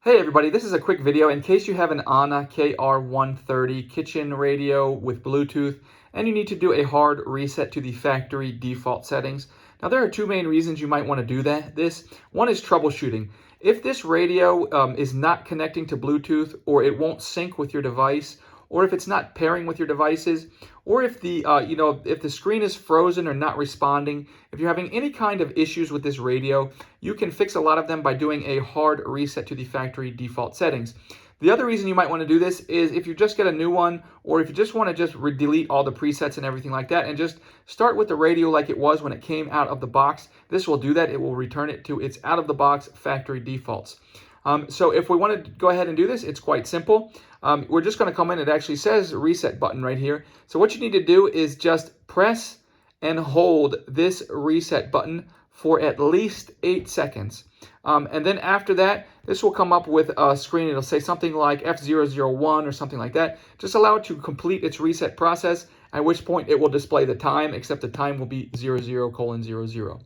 Hey everybody, this is a quick video in case you have an AUNA KR-130 kitchen radio with Bluetooth and you need to do a hard reset to the factory default settings. Now there are two main reasons you might want to do this. One is troubleshooting. If this radio is not connecting to Bluetooth, or it won't sync with your device, or if it's not pairing with your devices, or if the if the screen is frozen or not responding, if you're having any kind of issues with this radio, you can fix a lot of them by doing a hard reset to the factory default settings. The other reason you might want to do this is if you just get a new one, or if you just want to just delete all the presets and everything like that and just start with the radio like it was when it came out of the box. This will do that. It will return it to its out of the box factory defaults. So if we want to go ahead and do this, it's quite simple. We're just going to come in. It actually says reset button right here. So what you need to do is just press and hold this reset button for at least 8 seconds. And then after that, this will come up with a screen. It'll say something like F001 or something like that. Just allow it to complete its reset process, at which point it will display the time, except the time will be 00:00.